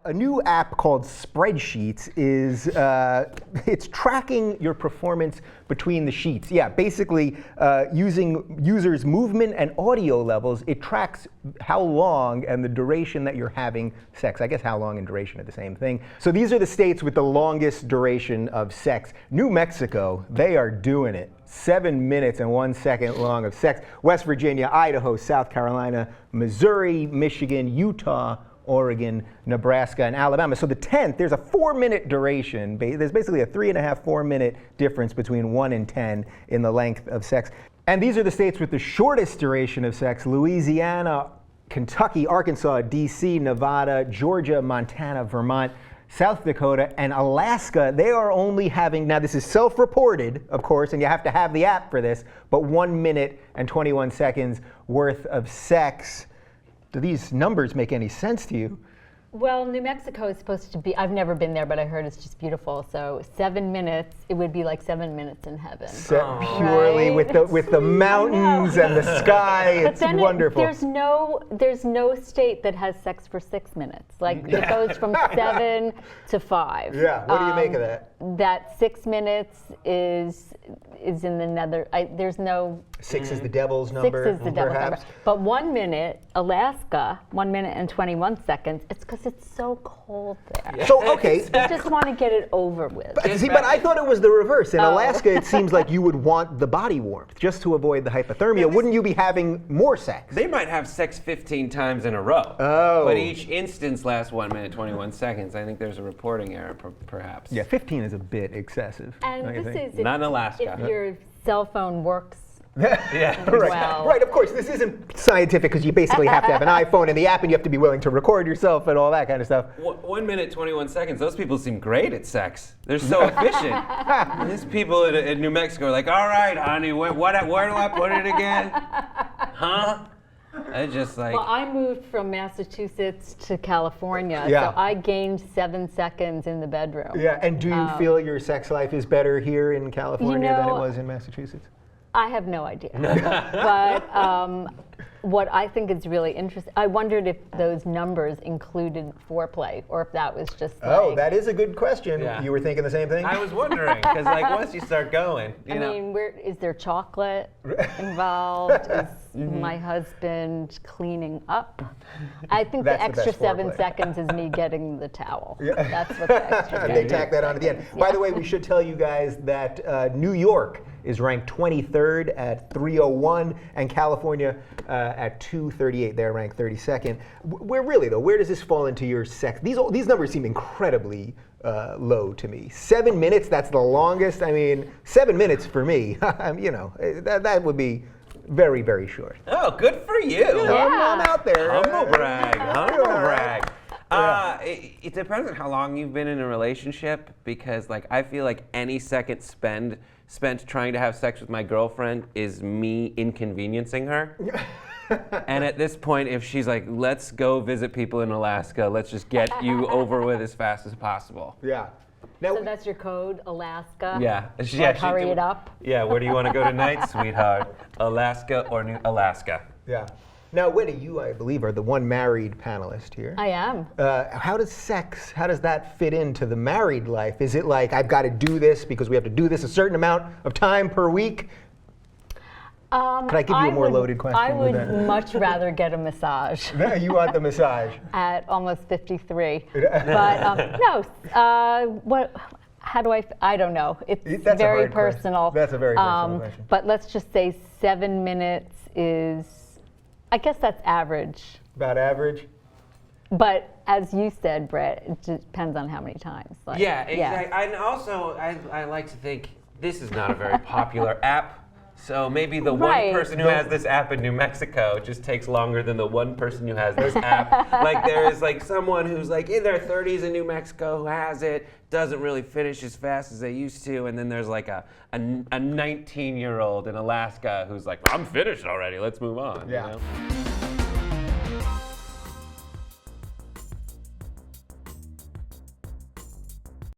A new app called Spreadsheets is it's tracking your performance between the sheets. Yeah, basically using users' movement and audio levels, it tracks how long and the duration that you're having sex. I guess how long and duration are the same thing. So these are the states with the longest duration of sex. New Mexico, they are doing it. 7 minutes and 1 second long of sex. West Virginia, Idaho, South Carolina, Missouri, Michigan, Utah, Oregon, Nebraska, and Alabama. So the 10th, there's a 4-minute duration. There's basically a 3.5, 4-minute difference between 1 and 10 in the length of sex. And these are the states with the shortest duration of sex: Louisiana, Kentucky, Arkansas, DC, Nevada, Georgia, Montana, Vermont, South Dakota, and Alaska. They are only having, now this is self-reported, of course, and you have to have the app for this, but 1 minute and 21 seconds worth of sex. Do these numbers make any sense to you? Well, New Mexico is supposed to be, I've never been there, but I heard it's just beautiful. So 7 minutes, it would be like 7 minutes in heaven. Purely right? with the mountains and the sky, it's wonderful. There's no state that has sex for 6 minutes. Like it goes from 7 to 5. Yeah, what do you make of that? That 6 minutes is in the nether. There's no. 6 is the devil's number. 6 is the devil's perhaps. number. But 1 minute, Alaska, 1 minute and 21 seconds. It's because it's so cold there. Yeah. So okay, I just want to get it over with. But I thought it was the reverse. In Alaska, it seems like you would want the body warmth just to avoid the hypothermia. Wouldn't you be having more sex? They might have sex 15 times in a row. Oh. But each instance lasts 1 minute 21 seconds. I think there's a reporting error, perhaps. Yeah, 15 is a bit excessive. And this is not in Alaska. If your cell phone works. Yeah, right. Well. Right, of course, this isn't scientific because you basically have to have an iPhone and the app and you have to be willing to record yourself and all that kind of stuff. 1 minute, 21 seconds, those people seem great at sex. They're so efficient. These people in New Mexico are like, all right, honey, where do I put it again? Huh? I just like. Well, I moved from Massachusetts to California, Yeah. so I gained 7 seconds in the bedroom. Yeah, and do you feel your sex life is better here in California than it was in Massachusetts? I have no idea. But what I think is really interesting, I wondered if those numbers included foreplay or if that was just Oh, that is a good question. Yeah. You were thinking the same thing? I was wondering, because like once you start going, you know. I mean, is there chocolate involved? Is my husband cleaning up? I think the extra 7 seconds is me getting the towel. Yeah. That's what the extra And they tack that on at the end. By the way, we should tell you guys that New York is ranked 23rd at 301, and California at 238. They're ranked 32nd. Where does this fall into your sex? These numbers seem incredibly low to me. 7 minutes, that's the longest. I mean, 7 minutes for me, that would be very, very short. Oh, good for you. I'm out there. Humble brag. It depends on how long you've been in a relationship, because like I feel like any second spent trying to have sex with my girlfriend is me inconveniencing her. And at this point, if she's like, let's go visit people in Alaska, let's just get you over with as fast as possible. Yeah. Now, So that's your code, Alaska? Yeah. Hurry it up? Yeah, where do you want to go tonight, sweetheart? Alaska or New Alaska? Yeah. Now, Wendy, you, I believe, are the one married panelist here. I am. How does that fit into the married life? Is it like, I've got to do this because we have to do this a certain amount of time per week? Could I give you a more loaded question? I would much rather get a massage. You want the massage? At almost 53. But no, I don't know. That's very personal. That's a very personal question. But let's just say 7 minutes is, I guess that's average. About average? But as you said, Brett, it depends on how many times. Like, yeah, exactly. Yeah. And also, I like to think this is not a very popular app. So maybe the one person who has this app in New Mexico just takes longer than the one person who has this app. Like there is like someone who's like in their 30s in New Mexico who has it, doesn't really finish as fast as they used to, and then there's like a 19-year-old in Alaska who's like, I'm finished already, let's move on. Yeah. You know?